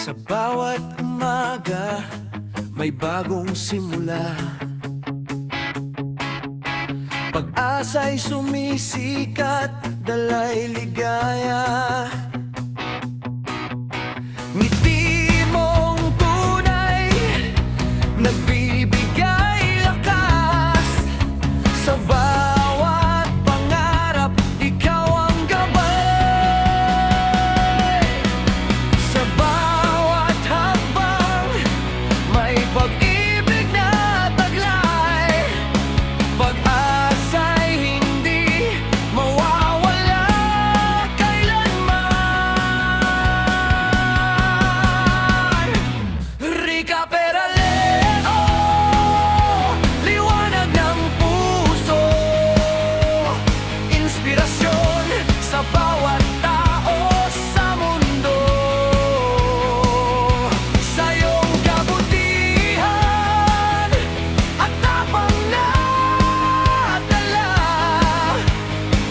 Sa bawat umaga, may bagong simula. Pag-asa'y sumisikat, dala'y ligaya. Ngiti mong tunay, nagbibigay lakas. Sa bawat pangarap, ikaw ang gabay. Sa bawat hakbang, may pag-ibig na taglay. Pag-asa'y hindi mawawala kailanman. Rica Peraleo, liwanag ng puso, inspirasyon sa bawat tao sa mundo. Sa iyong kabutihan at tapang na dala,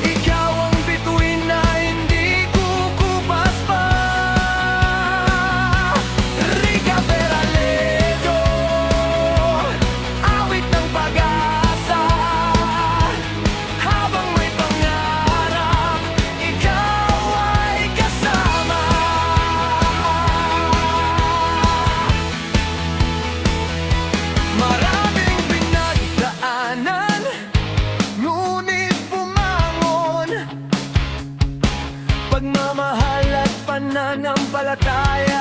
ikaw ang bituin na hindi kukupas pa. Rica Peraleo, awit ng pag-asa. Habang may pangarap, ikaw ay kasama. Maraming pinagdaanan, ngunit bumangon. Pagmamahal at pananampalataya